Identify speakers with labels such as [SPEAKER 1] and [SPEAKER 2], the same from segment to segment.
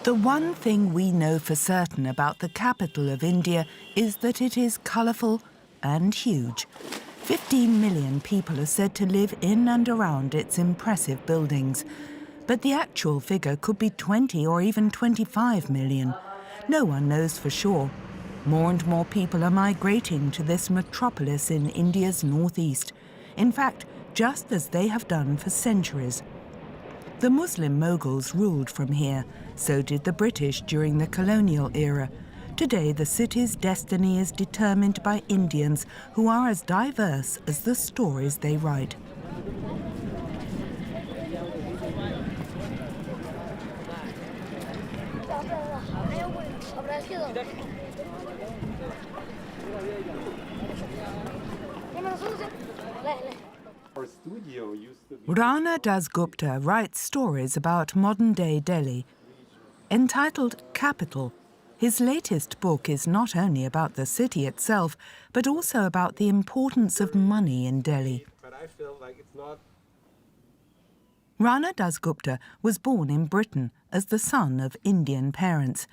[SPEAKER 1] The one thing we know for certain about the capital of India is that it is colourful and huge. 15 million people are said to live in and around its impressive buildings. But the actual figure could be 20 or even 25 million. No one knows for sure. More and more people are migrating to this metropolis in India's northeast. In fact, just as they have done for centuries. The Muslim Mughals ruled from here. So did the British during the colonial era. Today, the city's destiny is determined by Indians who are as diverse as the stories they write. Rana Dasgupta writes stories about modern-day Delhi. Entitled Capital, his latest book is not only about the city itself, but also about the importance of money in Delhi. Rana Dasgupta was born in Britain as the son of Indian parents.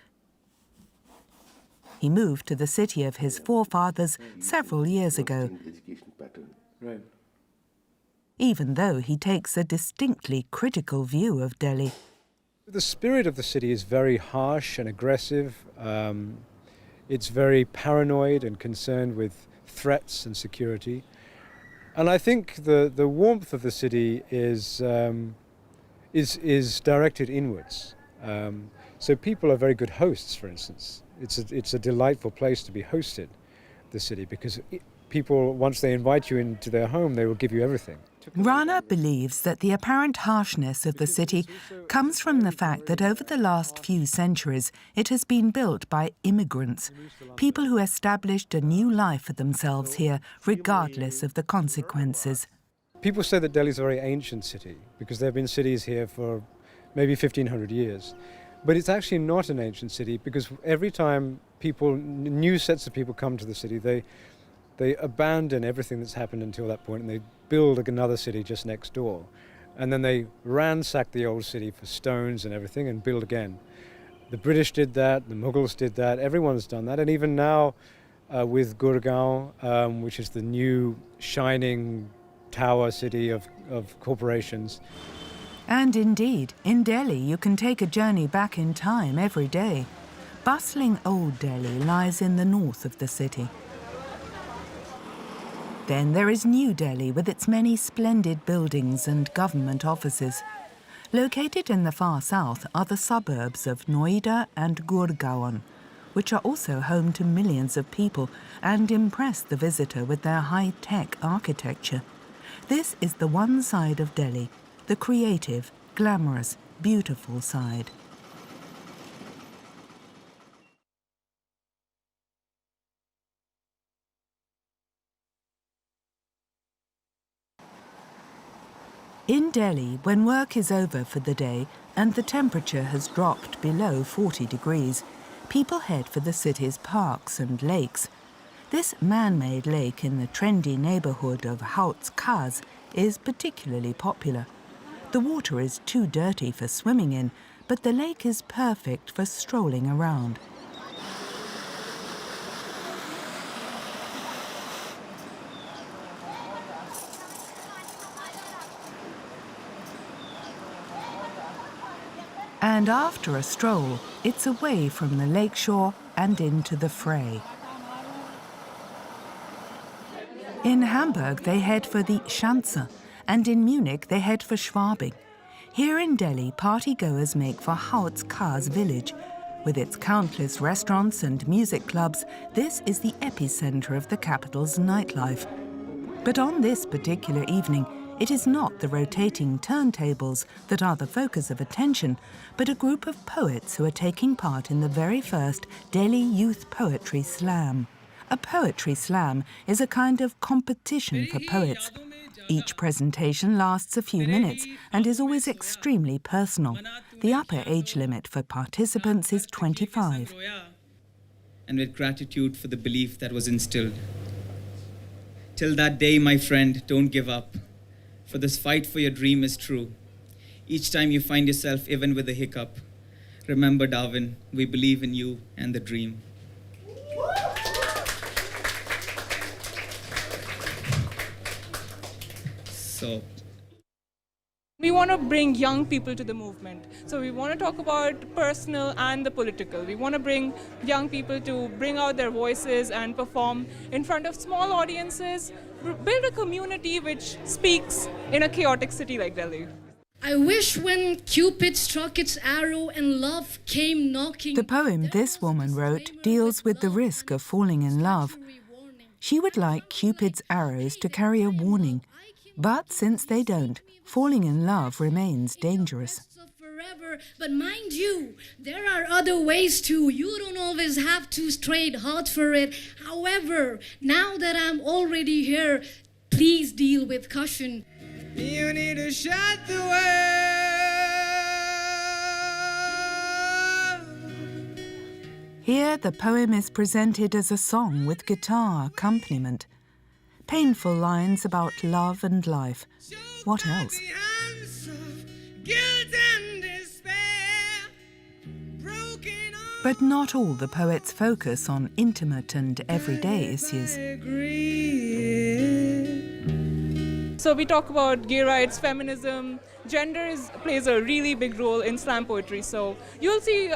[SPEAKER 1] He moved to the city of his forefathers several years ago, even though he takes a distinctly critical view of Delhi.
[SPEAKER 2] The spirit of the city is very harsh and aggressive. It's very paranoid and concerned with threats and security. And I think the warmth of the city is directed inwards. So people are very good hosts, for instance. It's a delightful place to be hosted, the city, because people, once they invite you into their home, they will give you everything.
[SPEAKER 1] Rana believes that the apparent harshness of the city comes from the fact that over the last few centuries it has been built by immigrants, people who established a new life for themselves here, regardless of the consequences.
[SPEAKER 2] People say that Delhi is a very ancient city because there have been cities here for maybe 1,500 years. But it's actually not an ancient city because every time new sets of people come to the city, they abandon everything that's happened until that point and they build another city just next door. And then they ransack the old city for stones and everything and build again. The British did that, the Mughals did that, everyone's done that. And even now with Gurgaon, which is the new shining tower city of corporations.
[SPEAKER 1] And indeed, in Delhi you can take a journey back in time every day. Bustling Old Delhi lies in the north of the city. Then there is New Delhi with its many splendid buildings and government offices. Located in the far south are the suburbs of Noida and Gurgaon, which are also home to millions of people and impress the visitor with their high-tech architecture. This is the one side of Delhi, the creative, glamorous, beautiful side. In Delhi, when work is over for the day and the temperature has dropped below 40 degrees, people head for the city's parks and lakes. This man-made lake in the trendy neighborhood of Hauts Khas is particularly popular. The water is too dirty for swimming in, but the lake is perfect for strolling around. And after a stroll, it's away from the lakeshore and into the fray. In Hamburg, they head for the Schanze, and in Munich, they head for Schwabing. Here in Delhi, party-goers make for Hauts Khas village. With its countless restaurants and music clubs, this is the epicenter of the capital's nightlife. But on this particular evening, it is not the rotating turntables that are the focus of attention, but a group of poets who are taking part in the very first Delhi Youth Poetry Slam. A poetry slam is a kind of competition for poets. Each presentation lasts a few minutes and is always extremely personal. The upper age limit for participants is 25.
[SPEAKER 3] And with gratitude for the belief that was instilled. Till that day, my friend, don't give up. For this fight for your dream is true. Each time you find yourself even with a hiccup, Remember, Darwin, we believe in you and the dream. So,
[SPEAKER 4] we want to bring young people to the movement. So we want to talk about personal and the political. We want to bring young people to bring out their voices and perform in front of small audiences, build a community which speaks in a chaotic city like Delhi.
[SPEAKER 5] I wish when Cupid struck its arrow and love came knocking.
[SPEAKER 1] The poem this woman wrote deals with the risk of falling in love. She would like Cupid's arrows to carry a warning, but since they don't, falling in love remains dangerous.
[SPEAKER 5] Forever, but mind you, there are other ways too. You don't always have to straight hard for it. However, now that I'm already here, please deal with caution.
[SPEAKER 3] you need to shut the world.
[SPEAKER 1] Here, the poem is presented as a song with guitar accompaniment. Painful lines about love and life. What else? But not all the poets focus on intimate and everyday issues.
[SPEAKER 4] So we talk about gay rights, feminism. Gender plays a really big role in slam poetry. So you'll see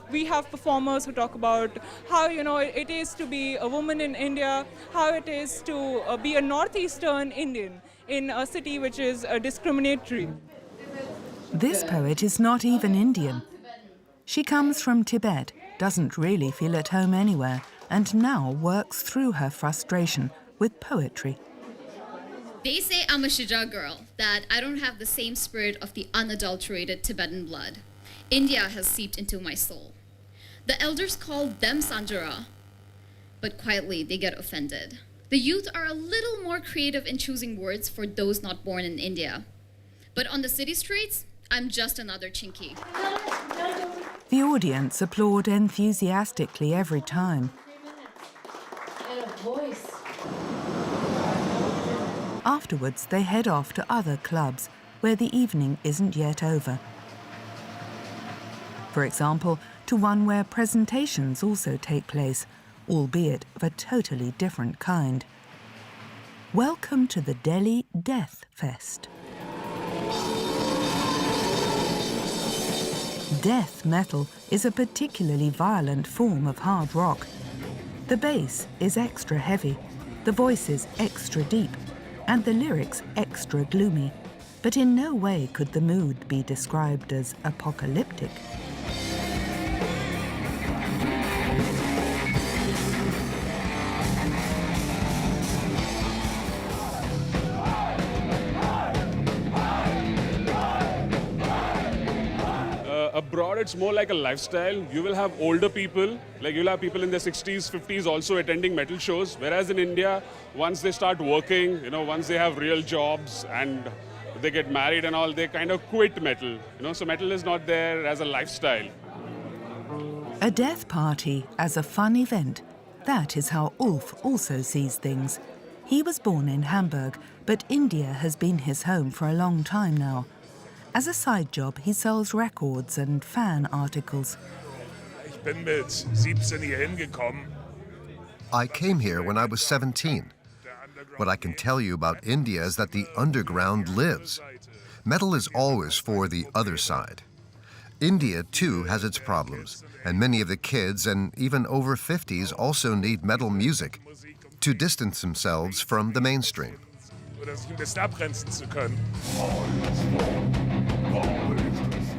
[SPEAKER 4] we have performers who talk about how it is to be a woman in India, how it is to be a northeastern Indian in a city which is discriminatory.
[SPEAKER 1] This poet is not even Indian. She comes from Tibet, doesn't really feel at home anywhere, and now works through her frustration with poetry.
[SPEAKER 6] They say I'm a Shija girl, that I don't have the same spirit of the unadulterated Tibetan blood. India has seeped into my soul. The elders call them Sanjara, but quietly they get offended. The youth are a little more creative in choosing words for those not born in India. But on the city streets, I'm just another chinky.
[SPEAKER 1] The audience applaud enthusiastically every time. Afterwards, they head off to other clubs where the evening isn't yet over. For example, to one where presentations also take place, albeit of a totally different kind. Welcome to the Delhi Death Fest. Death metal is a particularly violent form of hard rock. The bass is extra heavy, the voices extra deep, and the lyrics extra gloomy, but in no way could the mood be described as apocalyptic.
[SPEAKER 7] Abroad, it's more like a lifestyle. You will have older people, like you'll have people in their 60s, 50s also attending metal shows. Whereas in India, once they start working, once they have real jobs and they get married and all, they kind of quit metal. So metal is not there as a lifestyle.
[SPEAKER 1] A death party as a fun event. That is how Ulf also sees things. He was born in Hamburg, but India has been his home for a long time now. As a side job, he sells records and fan articles.
[SPEAKER 8] Ich bin mit 17 hier hingekommen.
[SPEAKER 9] I came here when I was 17. What I can tell you about India is that the underground lives. Metal is always for the other side. India, too, has its problems, and many of the kids and even over 50s also need metal music to distance themselves from the mainstream.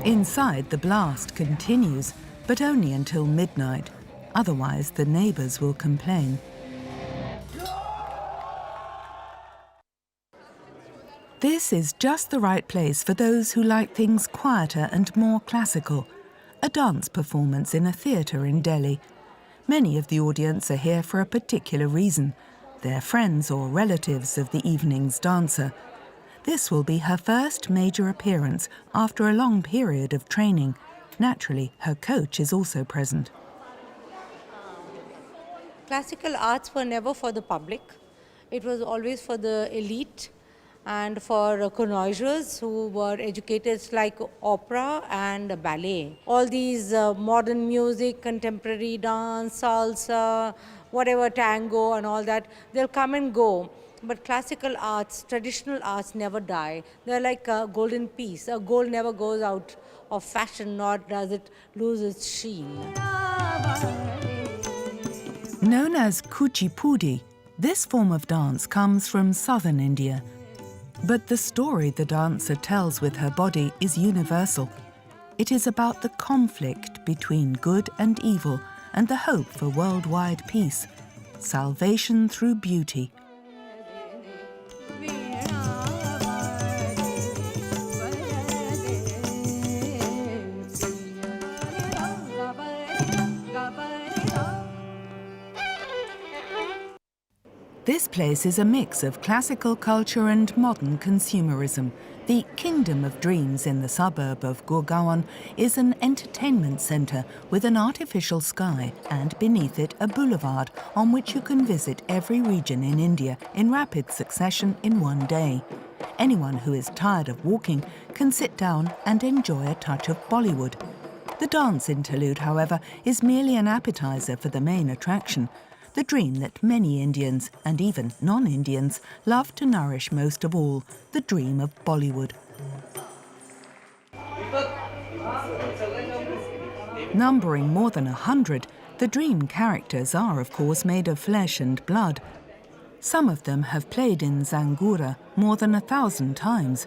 [SPEAKER 1] Inside, the blast continues, but only until midnight. Otherwise, the neighbors will complain. This is just the right place for those who like things quieter and more classical. A dance performance in a theatre in Delhi. Many of the audience are here for a particular reason. They're friends or relatives of the evening's dancer. This will be her first major appearance after a long period of training. Naturally, her coach is also present.
[SPEAKER 10] Classical arts were never for the public. It was always for the elite and for connoisseurs who were educated like opera and ballet. All these modern music, contemporary dance, salsa, whatever, tango and all that, they'll come and go. But classical arts, traditional arts never die. They're like a golden piece. A gold never goes out of fashion, nor does it lose its sheen.
[SPEAKER 1] Known as Kuchipudi, this form of dance comes from southern India. But the story the dancer tells with her body is universal. It is about the conflict between good and evil and the hope for worldwide peace, salvation through beauty. This place is a mix of classical culture and modern consumerism. The Kingdom of Dreams in the suburb of Gurgaon is an entertainment centre with an artificial sky and beneath it a boulevard on which you can visit every region in India in rapid succession in one day. Anyone who is tired of walking can sit down and enjoy a touch of Bollywood. The dance interlude, however, is merely an appetizer for the main attraction, the dream that many Indians, and even non-Indians, love to nourish most of all, the dream of Bollywood. Numbering more than 100, the dream characters are, of course, made of flesh and blood. Some of them have played in Zangura more than 1,000 times.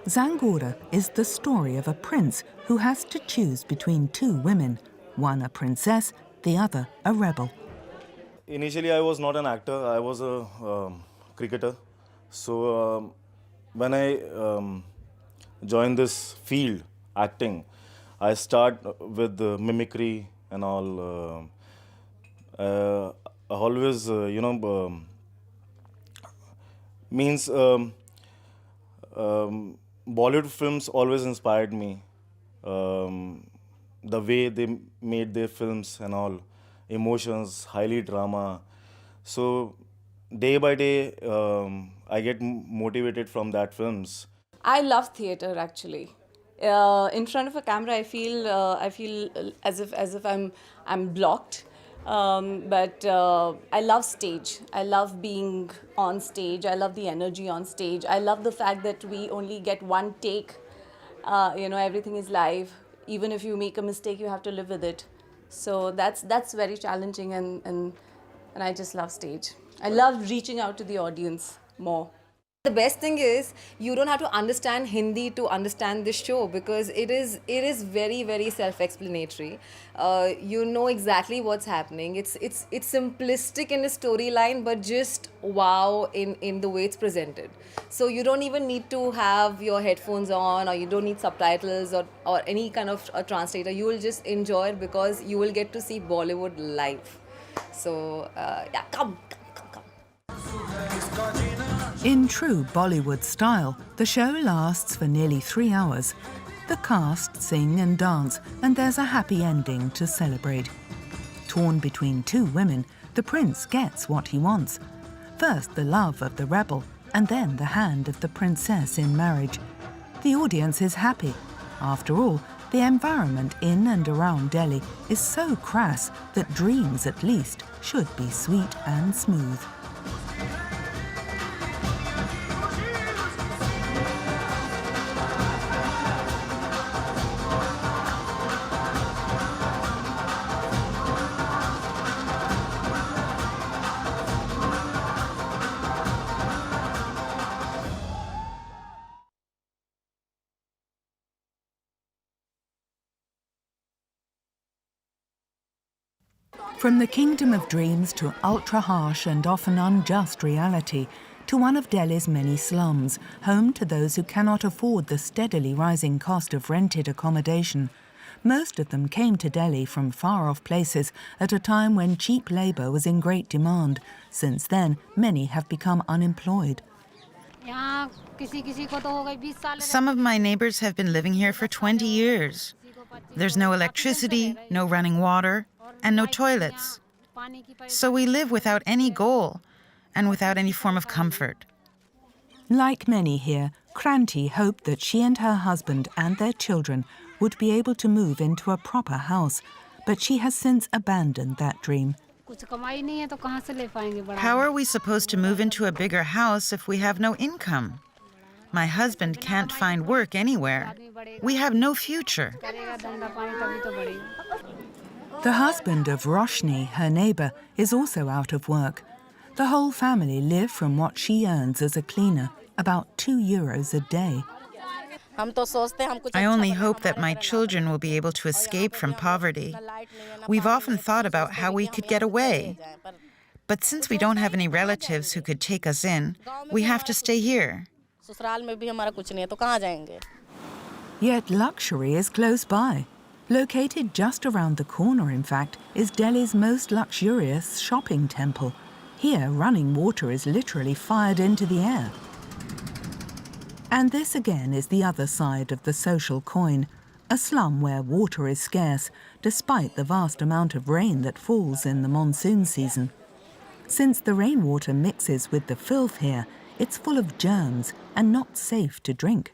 [SPEAKER 1] Zangura is the story of a prince who has to choose between two women, one a princess, the other a rebel.
[SPEAKER 11] Initially, I was not an actor, I was a cricketer. So when I joined this field, acting, I start with mimicry and all. I always, Bollywood films always inspired me. The way they made their films and all. Emotions, highly drama. So day by day, I get motivated from that films.
[SPEAKER 12] I love theatre actually. In front of a camera, I feel as if I'm blocked. But I love stage. I love being on stage. I love the energy on stage. I love the fact that we only get one take. Everything is live. Even if you make a mistake, you have to live with it. So that's very challenging, and I just love stage. I love reaching out to the audience more.
[SPEAKER 13] The best thing is you don't have to understand Hindi to understand this show, because it is very, very self-explanatory. You know exactly what's happening. It's simplistic in the storyline, but just wow in the way it's presented. So you don't even need to have your headphones on, or you don't need subtitles or any kind of a translator. You will just enjoy it because you will get to see Bollywood live. So yeah, come.
[SPEAKER 1] In true Bollywood style, the show lasts for nearly 3 hours. The cast sing and dance, and there's a happy ending to celebrate. Torn between two women, the prince gets what he wants. First the love of the rebel, and then the hand of the princess in marriage. The audience is happy. After all, the environment in and around Delhi is so crass that dreams, at least, should be sweet and smooth. From the kingdom of dreams to ultra-harsh and often unjust reality, to one of Delhi's many slums, home to those who cannot afford the steadily rising cost of rented accommodation. Most of them came to Delhi from far-off places at a time when cheap labour was in great demand. Since then, many have become unemployed.
[SPEAKER 14] Some of my neighbors have been living here for 20 years. There's no electricity, no running water, and no toilets. So we live without any goal and without any form of comfort.
[SPEAKER 1] Like many here, Kranti hoped that she and her husband and their children would be able to move into a proper house, but she has since abandoned that dream.
[SPEAKER 14] How are we supposed to move into a bigger house if we have no income? My husband can't find work anywhere. We have no future.
[SPEAKER 1] The husband of Roshni, her neighbour, is also out of work. The whole family live from what she earns as a cleaner, about €2 a day.
[SPEAKER 14] I only hope that my children will be able to escape from poverty. We've often thought about how we could get away. But since we don't have any relatives who could take us in, we have to stay here.
[SPEAKER 1] Yet luxury is close by. Located just around the corner, in fact, is Delhi's most luxurious shopping temple. Here, running water is literally fired into the air. And this again is the other side of the social coin, a slum where water is scarce, despite the vast amount of rain that falls in the monsoon season. Since the rainwater mixes with the filth here, it's full of germs and not safe to drink.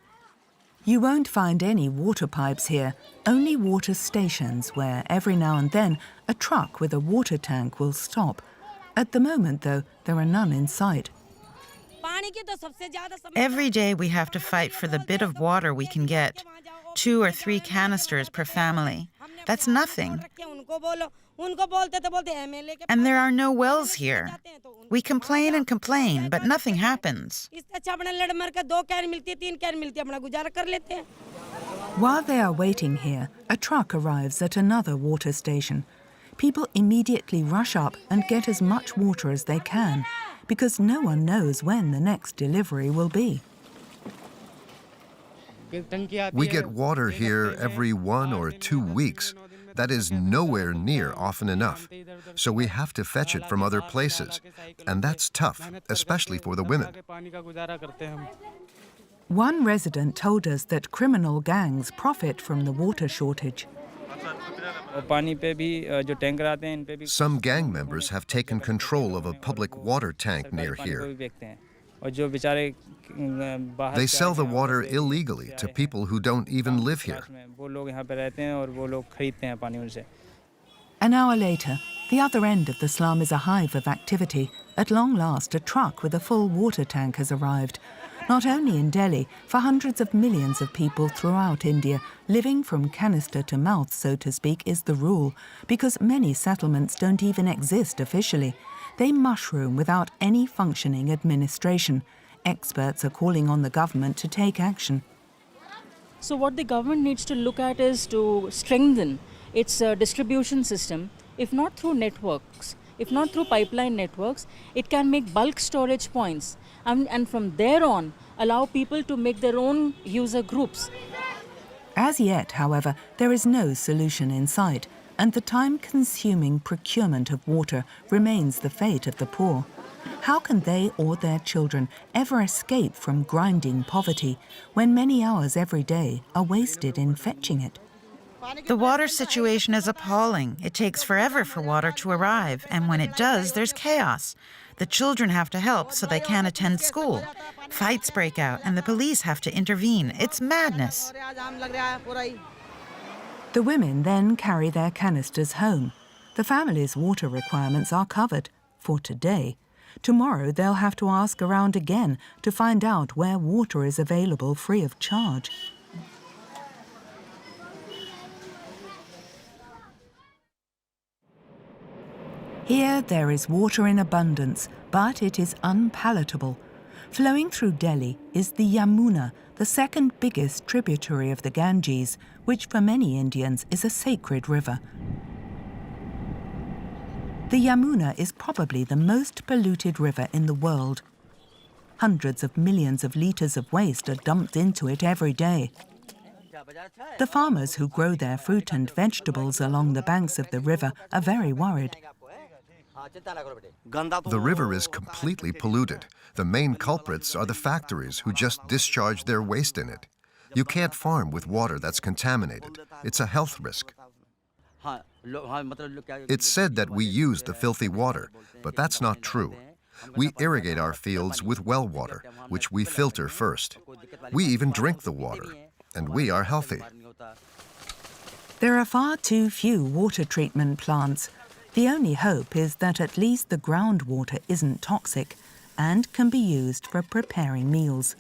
[SPEAKER 1] You won't find any water pipes here, only water stations where every now and then a truck with a water tank will stop. At the moment, though, there are none in sight.
[SPEAKER 14] Every day we have to fight for the bit of water we can get, 2 or 3 canisters per family. That's nothing. And there are no wells here. We complain and complain, but nothing happens.
[SPEAKER 1] While they are waiting here, a truck arrives at another water station. People immediately rush up and get as much water as they can, because no one knows when the next delivery will be.
[SPEAKER 9] We get water here every 1 or 2 weeks. That is nowhere near often enough. So we have to fetch it from other places. And that's tough, especially for the women.
[SPEAKER 1] One resident told us that criminal gangs profit from the water shortage.
[SPEAKER 9] Some gang members have taken control of a public water tank near here. They sell the water illegally to people who don't even live here.
[SPEAKER 1] An hour later, the other end of the slum is a hive of activity. At long last, a truck with a full water tank has arrived. Not only in Delhi, for hundreds of millions of people throughout India, living from canister to mouth, so to speak, is the rule, because many settlements don't even exist officially. They mushroom without any functioning administration. Experts are calling on the government to take action.
[SPEAKER 15] So what the government needs to look at is to strengthen its distribution system, if not through networks, if not through pipeline networks, it can make bulk storage points and from there on allow people to make their own user groups.
[SPEAKER 1] As yet, however, there is no solution in sight, and the time-consuming procurement of water remains the fate of the poor. How can they or their children ever escape from grinding poverty when many hours every day are wasted in fetching it?
[SPEAKER 14] The water situation is appalling. It takes forever for water to arrive, and when it does, there's chaos. The children have to help so they can't attend school. Fights break out, and the police have to intervene. It's madness.
[SPEAKER 1] The women then carry their canisters home. The family's water requirements are covered for today. Tomorrow they'll have to ask around again to find out where water is available free of charge. Here there is water in abundance, but it is unpalatable. Flowing through Delhi is the Yamuna, the second biggest tributary of the Ganges, which for many Indians is a sacred river. The Yamuna is probably the most polluted river in the world. Hundreds of millions of litres of waste are dumped into it every day. The farmers who grow their fruit and vegetables along the banks of the river are very worried.
[SPEAKER 9] The river is completely polluted. The main culprits are the factories who just discharge their waste in it. You can't farm with water that's contaminated. It's a health risk. It's said that we use the filthy water, but that's not true. We irrigate our fields with well water, which we filter first. We even drink the water, and we are healthy.
[SPEAKER 1] There are far too few water treatment plants. The only hope is that at least the groundwater isn't toxic and can be used for preparing meals.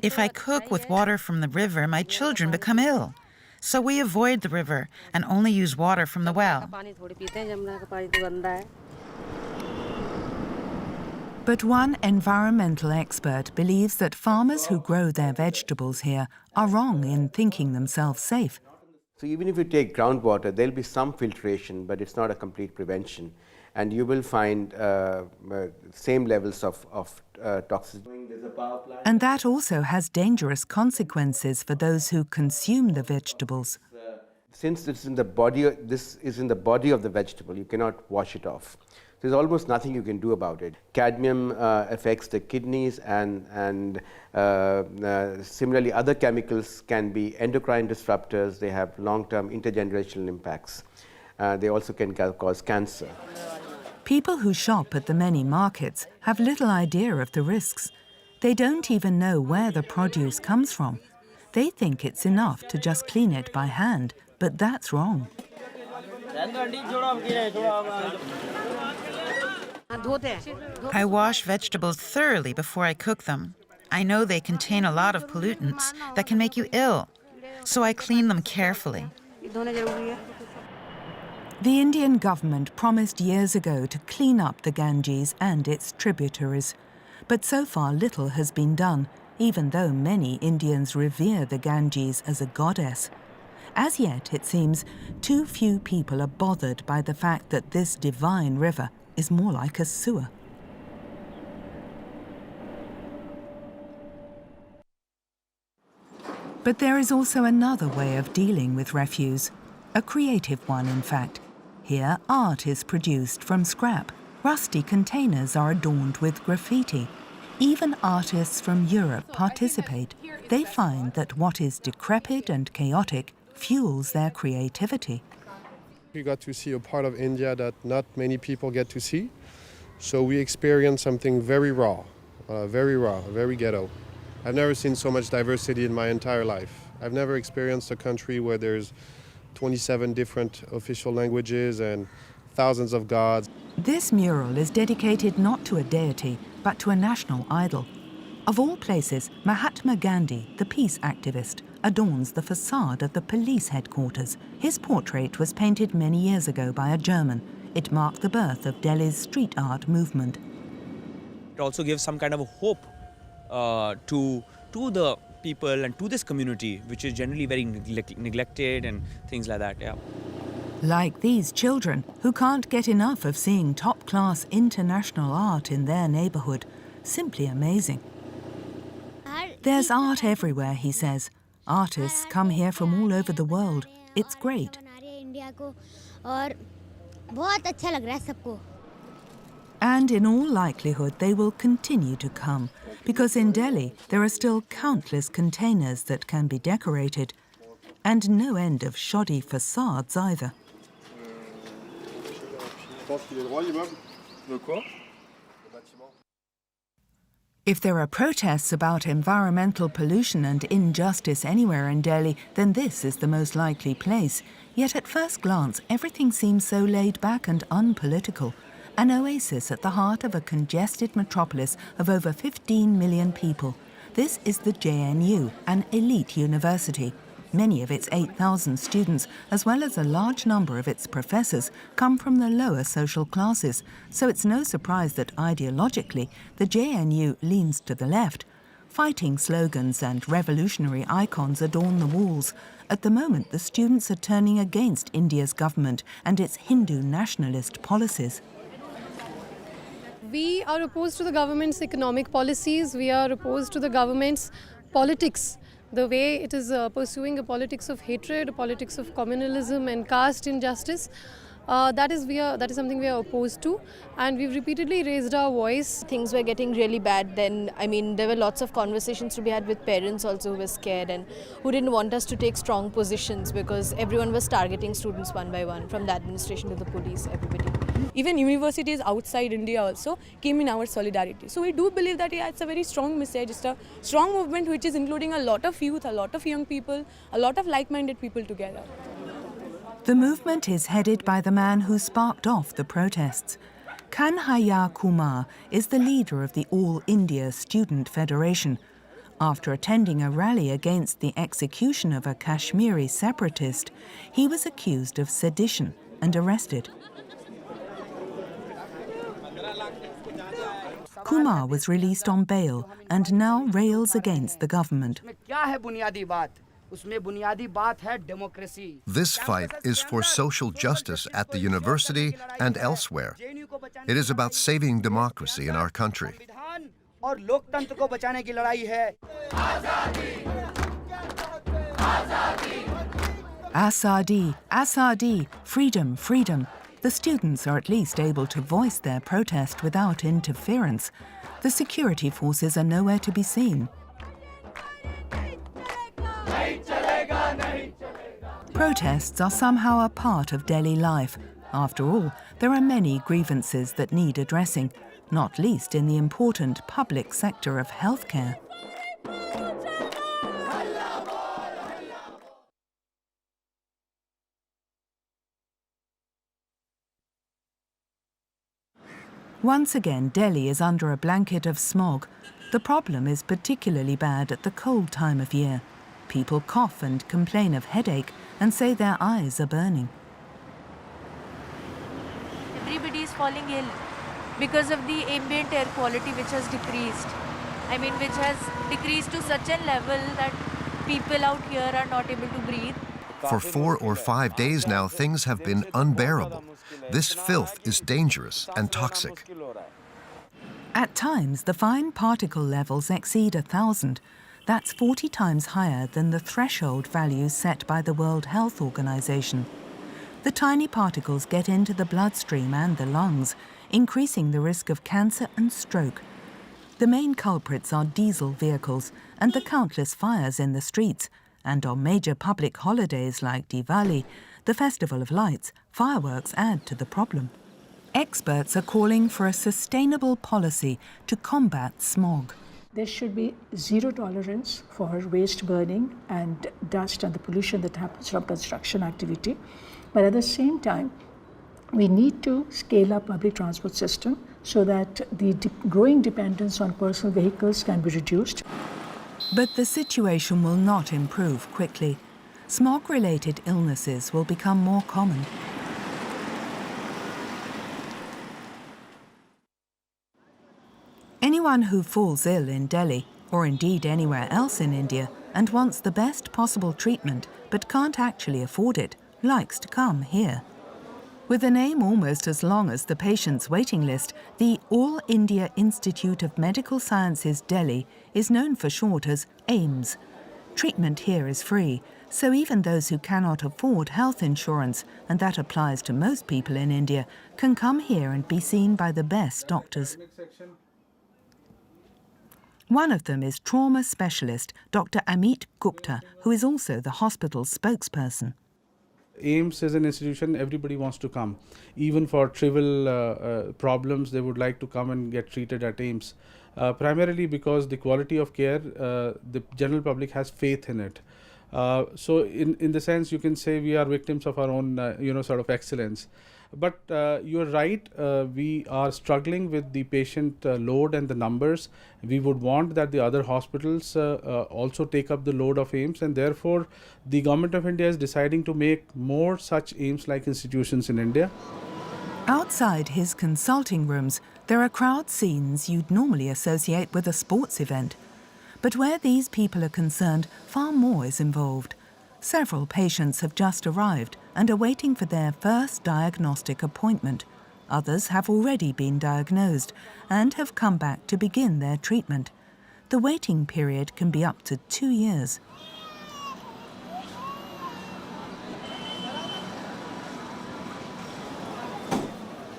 [SPEAKER 14] If I cook with water from the river, my children become ill. So we avoid the river and only use water from the well.
[SPEAKER 1] But one environmental expert believes that farmers who grow their vegetables here are wrong in thinking themselves safe.
[SPEAKER 16] So even if you take groundwater, there'll be some filtration, but it's not a complete prevention. And you will find same levels of toxicity.
[SPEAKER 1] And that also has dangerous consequences for those who consume the vegetables.
[SPEAKER 16] Since this is in the body of the vegetable, you cannot wash it off. There's almost nothing you can do about it. Cadmium affects the kidneys, and similarly other chemicals can be endocrine disruptors. They have long-term intergenerational impacts. They also can cause cancer.
[SPEAKER 1] People who shop at the many markets have little idea of the risks. They don't even know where the produce comes from. They think it's enough to just clean it by hand, but that's wrong.
[SPEAKER 14] I wash vegetables thoroughly before I cook them. I know they contain a lot of pollutants that can make you ill, so I clean them carefully.
[SPEAKER 1] The Indian government promised years ago to clean up the Ganges and its tributaries. But so far little has been done, even though many Indians revere the Ganges as a goddess. As yet, it seems, too few people are bothered by the fact that this divine river is more like a sewer. But there is also another way of dealing with refuse, a creative one, in fact. Here, art is produced from scrap. Rusty containers are adorned with graffiti. Even artists from Europe participate. They find that what is decrepit and chaotic fuels their creativity.
[SPEAKER 17] We got to see a part of India that not many people get to see. So we experienced something very raw, very ghetto. I've never seen so much diversity in my entire life. I've never experienced a country where there's 27 different official languages and thousands of gods.
[SPEAKER 1] This mural is dedicated not to a deity, but to a national idol. Of all places, Mahatma Gandhi, the peace activist, adorns the facade of the police headquarters. His portrait was painted many years ago by a German. It marked the birth of Delhi's street art movement.
[SPEAKER 18] It also gives some kind of a hope to the people and to this community, which is generally very neglected and things like that. Yeah.
[SPEAKER 1] Like these children who can't get enough of seeing top-class international art in their neighborhood. Simply amazing. There's art everywhere, he says. Artists come here from all over the world. It's great. And in all likelihood, they will continue to come, because in Delhi there are still countless containers that can be decorated, and no end of shoddy facades either. If there are protests about environmental pollution and injustice anywhere in Delhi, then this is the most likely place. Yet at first glance, everything seems so laid back and unpolitical. An oasis at the heart of a congested metropolis of over 15 million people. This is the JNU, an elite university. Many of its 8,000 students, as well as a large number of its professors, come from the lower social classes, so it's no surprise that ideologically the JNU leans to the left. Fighting slogans and revolutionary icons adorn the walls. At the moment, the students are turning against India's government and its Hindu nationalist policies.
[SPEAKER 19] We are opposed to the government's economic policies. We are opposed to the government's politics. The way it is pursuing a politics of hatred, a politics of communalism and caste injustice. That is something we are opposed to, and we've repeatedly raised our voice.
[SPEAKER 20] Things were getting really bad then. I mean, there were lots of conversations to be had with parents also who were scared and who didn't want us to take strong positions because everyone was targeting students one by one, from the administration to the police, everybody.
[SPEAKER 21] Even universities outside India also came in our solidarity. So we do believe that it's a very strong message, it's a strong movement which is including a lot of youth, a lot of young people, a lot of like-minded people together.
[SPEAKER 1] The movement is headed by the man who sparked off the protests. Kanhaiya Kumar is the leader of the All India Student Federation. After attending a rally against the execution of a Kashmiri separatist, he was accused of sedition and arrested. Kumar was released on bail and now rails against the government.
[SPEAKER 9] This fight is for social justice at the university and elsewhere. It is about saving democracy in our country.
[SPEAKER 1] Azadi, Azadi, freedom, freedom. The students are at least able to voice their protest without interference. The security forces are nowhere to be seen. Protests are somehow a part of Delhi life. After all, there are many grievances that need addressing, not least in the important public sector of healthcare. Once again, Delhi is under a blanket of smog. The problem is particularly bad at the cold time of year. People cough and complain of headache and say their eyes are burning.
[SPEAKER 10] Everybody is falling ill because of the ambient air quality which has decreased. I mean, which has decreased to such a level that people out here are not able to breathe.
[SPEAKER 9] For 4 or 5 days now, things have been unbearable. This filth is dangerous and toxic.
[SPEAKER 1] At times, the fine particle levels exceed 1,000. That's 40 times higher than the threshold values set by the World Health Organization. The tiny particles get into the bloodstream and the lungs, increasing the risk of cancer and stroke. The main culprits are diesel vehicles and the countless fires in the streets. And on major public holidays like Diwali, the Festival of Lights, fireworks add to the problem. Experts are calling for a sustainable policy to combat smog.
[SPEAKER 22] There should be zero tolerance for waste burning and dust and the pollution that happens from construction activity. But at the same time, we need to scale up public transport system so that the growing dependence on personal vehicles can be reduced.
[SPEAKER 1] But the situation will not improve quickly. Smog-related illnesses will become more common. Anyone who falls ill in Delhi, or indeed anywhere else in India, and wants the best possible treatment but can't actually afford it, likes to come here. With a name almost as long as the patient's waiting list, the All India Institute of Medical Sciences Delhi is known for short as AIIMS. Treatment here is free, so even those who cannot afford health insurance, and that applies to most people in India, can come here and be seen by the best doctors. One of them is trauma specialist Dr. Amit Gupta, who is also the hospital's spokesperson.
[SPEAKER 23] AIIMS is an institution everybody wants to come. Even for trivial problems, they would like to come and get treated at AIIMS. Primarily because the quality of care, the general public has faith in it. So in the sense, you can say we are victims of our own, sort of excellence. But you're right, we are struggling with the patient load and the numbers. We would want that the other hospitals also take up the load of AIIMS, and therefore the Government of India is deciding to make more such AIIMS-like institutions in India.
[SPEAKER 1] Outside his consulting rooms, there are crowd scenes you'd normally associate with a sports event. But where these people are concerned, far more is involved. Several patients have just arrived and are waiting for their first diagnostic appointment. Others have already been diagnosed and have come back to begin their treatment. The waiting period can be up to 2 years.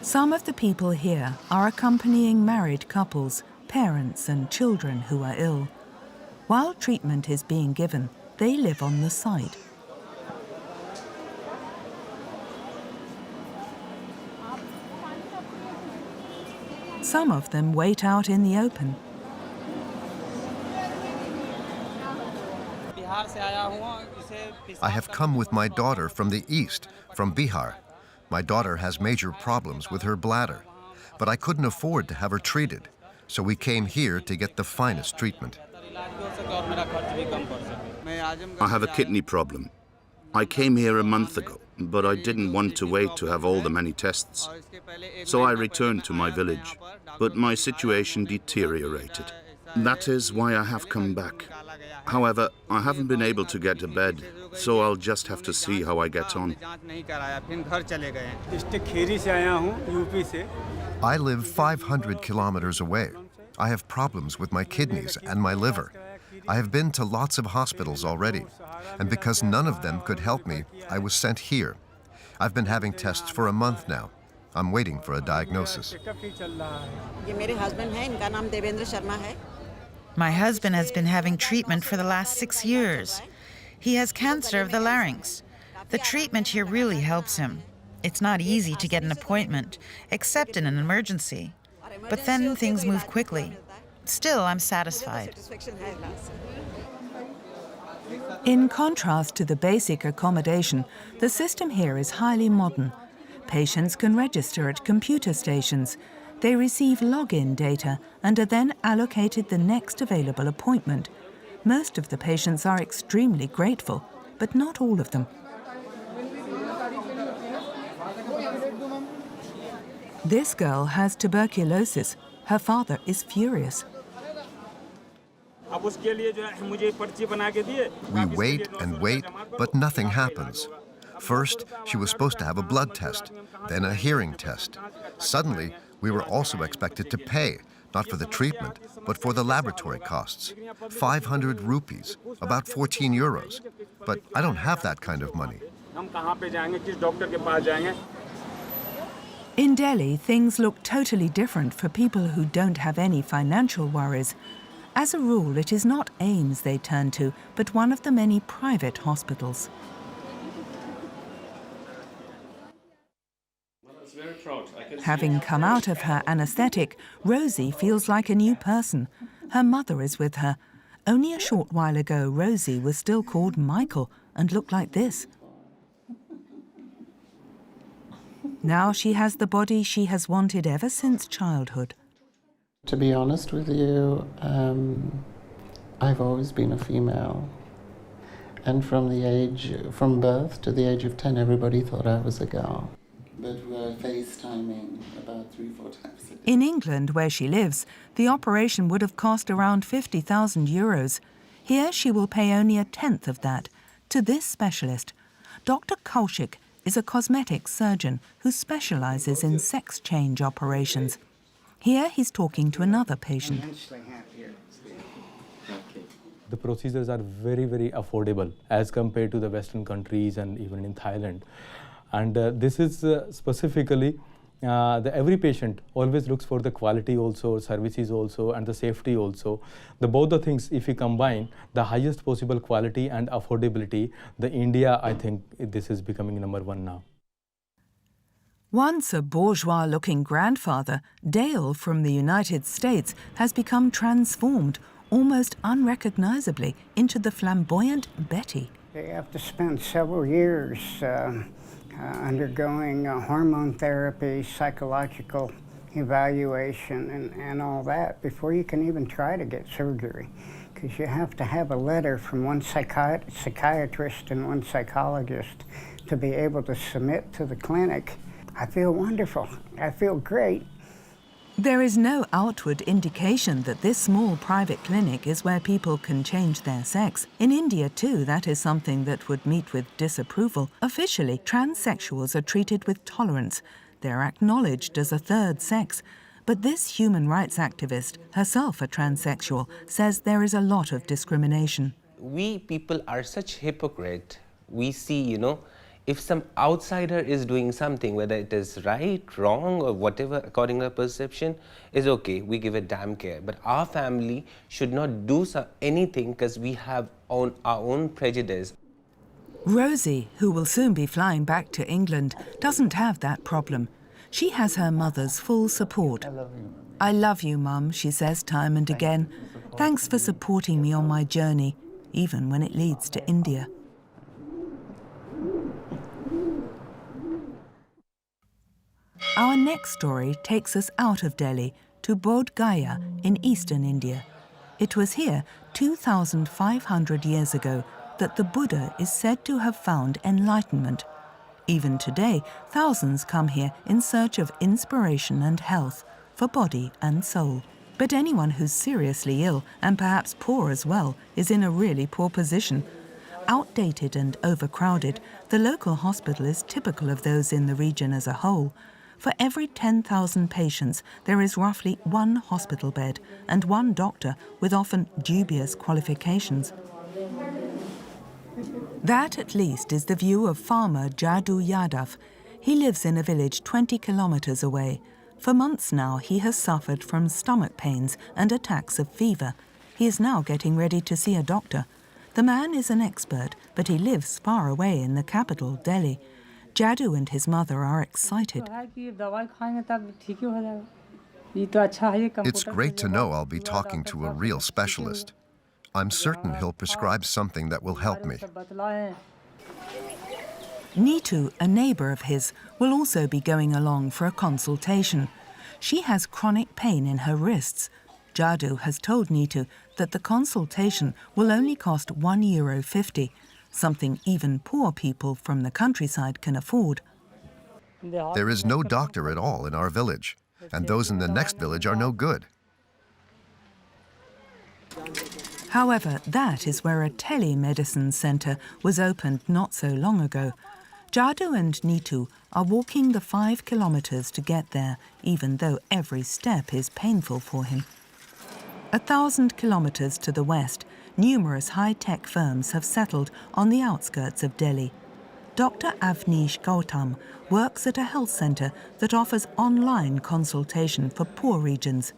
[SPEAKER 1] Some of the people here are accompanying married couples, parents and children who are ill. While treatment is being given, they live on the site. Some of them wait out in the open.
[SPEAKER 9] I have come with my daughter from the east, from Bihar. My daughter has major problems with her bladder, but I couldn't afford to have her treated, so we came here to get the finest treatment.
[SPEAKER 2] I have a kidney problem. I came here a month ago, but I didn't want to wait to have all the many tests. So I returned to my village, but my situation deteriorated. That is why I have come back. However, I haven't been able to get a bed, so I'll just have to see how I get on.
[SPEAKER 9] I live 500 kilometers away. I have problems with my kidneys and my liver. I have been to lots of hospitals already, and because none of them could help me, I was sent here. I've been having tests for a month now. I'm waiting for a diagnosis.
[SPEAKER 14] My husband has been having treatment for the last 6 years. He has cancer of the larynx. The treatment here really helps him. It's not easy to get an appointment, except in an emergency. But then things move quickly. Still, I'm satisfied.
[SPEAKER 1] In contrast to the basic accommodation, the system here is highly modern. Patients can register at computer stations. They receive login data and are then allocated the next available appointment. Most of the patients are extremely grateful, but not all of them. This girl has tuberculosis. Her father is furious.
[SPEAKER 9] We wait and wait, but nothing happens. First, she was supposed to have a blood test, then a hearing test. Suddenly, we were also expected to pay, not for the treatment, but for the laboratory costs. 500 rupees, about 14 euros. But I don't have that kind of money.
[SPEAKER 1] In Delhi, things look totally different for people who don't have any financial worries. As a rule, it is not AIMS they turn to, but one of the many private hospitals. Having come out of her anesthetic, Rosie feels like a new person. Her mother is with her. Only a short while ago, Rosie was still called Michael and looked like this. Now she has the body she has wanted ever since childhood.
[SPEAKER 3] To be honest with you, I've always been a female. And from birth to the age of 10, everybody thought I was a girl. But we're FaceTiming about 3-4 times a day.
[SPEAKER 1] In England, where she lives, the operation would have cost around 50,000 euros. Here she will pay only a tenth of that to this specialist. Dr. Kaushik is a cosmetic surgeon who specializes in sex change operations. Here he's talking to another patient.
[SPEAKER 5] The procedures are very, very affordable as compared to the Western countries and even in Thailand. And this is specifically, every patient always looks for the quality also, services also, and the safety also. Both the things, if you combine the highest possible quality and affordability, India, I think this is becoming #1 now.
[SPEAKER 1] Once a bourgeois-looking grandfather, Dale from the United States has become transformed, almost unrecognizably, into the flamboyant Betty.
[SPEAKER 24] They have to spend several years undergoing hormone therapy, psychological evaluation, and all that before you can even try to get surgery. Because you have to have a letter from one psychiatrist and one psychologist to be able to submit to the clinic. I feel wonderful. I feel great.
[SPEAKER 1] There is no outward indication that this small private clinic is where people can change their sex. In India, too, that is something that would meet with disapproval. Officially, transsexuals are treated with tolerance. They're acknowledged as a third sex. But this human rights activist, herself a transsexual, says there is a lot of discrimination.
[SPEAKER 25] We people are such hypocrite. We see,
[SPEAKER 4] If some outsider is doing something, whether it is right, wrong, or whatever according to our perception, is okay, we give it damn care. But our family should not do anything because we have our own prejudice.
[SPEAKER 1] Rosie, who will soon be flying back to England, doesn't have that problem. She has her mother's full support. I love you, Mum, she says time and again. Thanks for supporting me on my journey, even when it leads to India. Our next story takes us out of Delhi to Bodh Gaya in eastern India. It was here 2,500 years ago that the Buddha is said to have found enlightenment. Even today, thousands come here in search of inspiration and health for body and soul. But anyone who's seriously ill, and perhaps poor as well, is in a really poor position. Outdated and overcrowded, the local hospital is typical of those in the region as a whole. For every 10,000 patients, there is roughly one hospital bed and one doctor with often dubious qualifications. That, at least, is the view of farmer Jadu Yadav. He lives in a village 20 kilometers away. For months now, he has suffered from stomach pains and attacks of fever. He is now getting ready to see a doctor. The man is an expert, but he lives far away in the capital, Delhi. Jadu and his mother are excited.
[SPEAKER 9] It's great to know I'll be talking to a real specialist. I'm certain he'll prescribe something that will help me.
[SPEAKER 1] Neetu, a neighbour of his, will also be going along for a consultation. She has chronic pain in her wrists. Jadu has told Neetu that the consultation will only cost €1.50, something even poor people from the countryside can afford.
[SPEAKER 9] There is no doctor at all in our village, and those in the next village are no good.
[SPEAKER 1] However, that is where a telemedicine centre was opened not so long ago. Jadu and Neetu are walking the 5 kilometres to get there, even though every step is painful for him. 1,000 kilometres to the west, numerous high-tech firms have settled on the outskirts of Delhi. Dr. Avnish Gautam works at a health centre that offers online consultation for poor regions.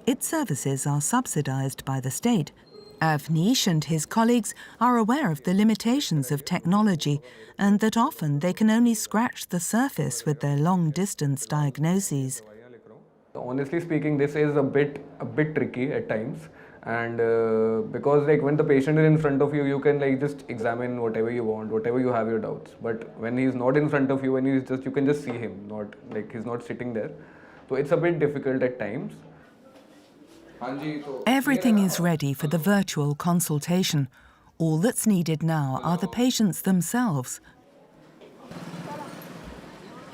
[SPEAKER 1] Its services are subsidised by the state. Avnish and his colleagues are aware of the limitations of technology and that often they can only scratch the surface with their long-distance diagnoses.
[SPEAKER 6] Honestly speaking, this is a bit tricky at times, and because when the patient is in front of you, you can just examine whatever you want, whatever you have your doubts. But when he's not in front of you, when you can just see him, not he's not sitting there. So it's a bit difficult at times.
[SPEAKER 1] Everything is ready for the virtual consultation. All that's needed now are the patients themselves.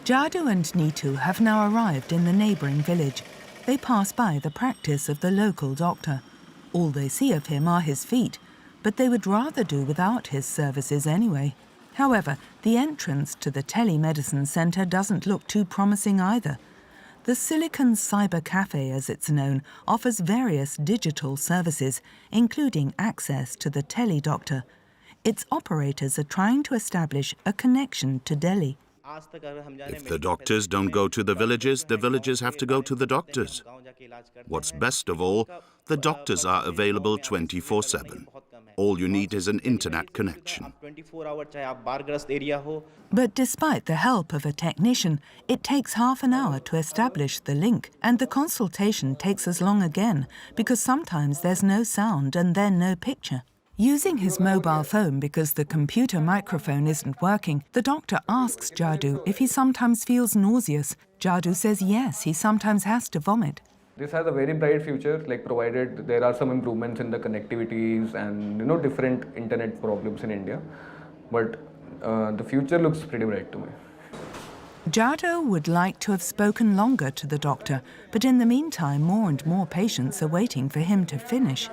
[SPEAKER 1] Jadu and Neetu have now arrived in the neighbouring village. They pass by the practice of the local doctor. All they see of him are his feet, but they would rather do without his services anyway. However, the entrance to the telemedicine centre doesn't look too promising either. The Silicon Cyber Cafe, as it's known, offers various digital services, including access to the teledoctor. Its operators are trying to establish a connection to Delhi.
[SPEAKER 2] If the doctors don't go to the villages have to go to the doctors. What's best of all, the doctors are available 24/7. All you need is an internet connection.
[SPEAKER 1] But despite the help of a technician, it takes half an hour to establish the link, and the consultation takes as long again because sometimes there's no sound and then no picture. Using his mobile phone because the computer microphone isn't working, the doctor asks Jadu if he sometimes feels nauseous. Jadu says yes, he sometimes has to vomit.
[SPEAKER 6] This has a very bright future, provided there are some improvements in the connectivities and different internet problems in India. But the future looks pretty bright to me.
[SPEAKER 1] Jadu would like to have spoken longer to the doctor, but in the meantime, more and more patients are waiting for him to finish.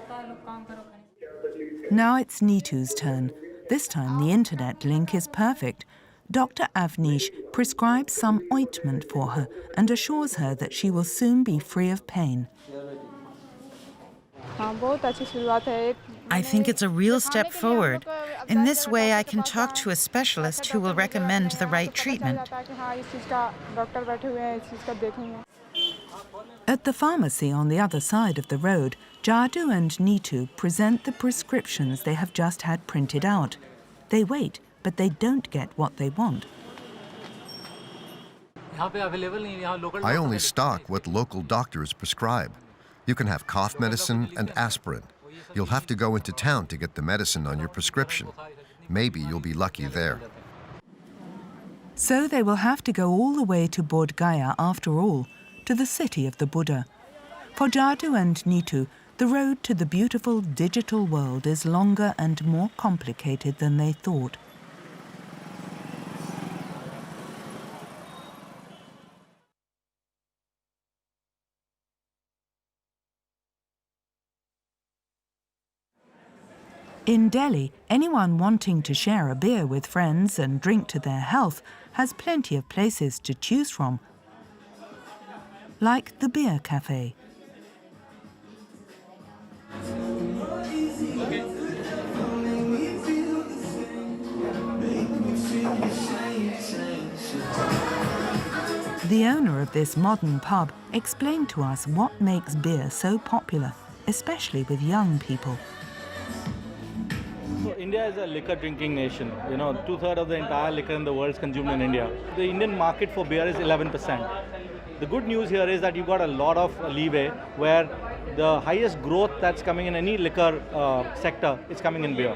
[SPEAKER 1] Now it's Neetu's turn. This time the internet link is perfect. Dr. Avnish prescribes some ointment for her and assures her that she will soon be free of pain.
[SPEAKER 14] I think it's a real step forward. In this way, I can talk to a specialist who will recommend the right treatment.
[SPEAKER 1] At the pharmacy on the other side of the road, Jadu and Neetu present the prescriptions they have just had printed out. They wait, but they don't get what they want.
[SPEAKER 9] I only stock what local doctors prescribe. You can have cough medicine and aspirin. You'll have to go into town to get the medicine on your prescription. Maybe you'll be lucky there.
[SPEAKER 1] So they will have to go all the way to Bodh Gaya after all, to the city of the Buddha. For Jadu and Neetu, the road to the beautiful digital world is longer and more complicated than they thought. In Delhi, anyone wanting to share a beer with friends and drink to their health has plenty of places to choose from, like the beer cafe. The owner of this modern pub explained to us what makes beer so popular, especially with young people.
[SPEAKER 7] So India is a liquor drinking nation. You know, 2/3 of the entire liquor in the world is consumed in India. The Indian market for beer is 11%. The good news here is that you've got a lot of leeway where the highest growth that's coming in any liquor sector is coming in beer.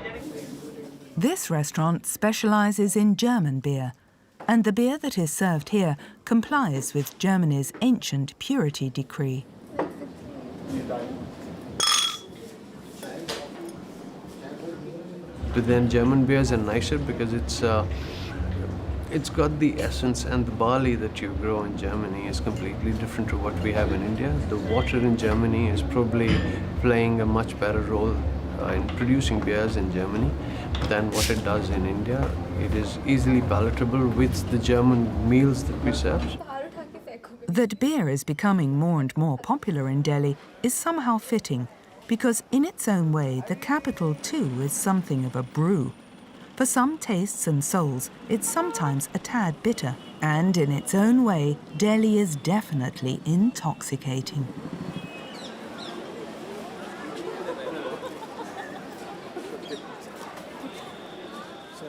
[SPEAKER 1] This restaurant specializes in German beer, and the beer that is served here complies with Germany's ancient purity decree.
[SPEAKER 8] But then German beers are nicer because it's got the essence, and the barley that you grow in Germany is completely different to what we have in India. The water in Germany is probably playing a much better role in producing beers in Germany than what it does in India. It is easily palatable with the German meals that we serve.
[SPEAKER 1] That beer is becoming more and more popular in Delhi is somehow fitting, because in its own way, the capital too is something of a brew. For some tastes and souls, it's sometimes a tad bitter, and in its own way, Delhi is definitely intoxicating.
[SPEAKER 8] So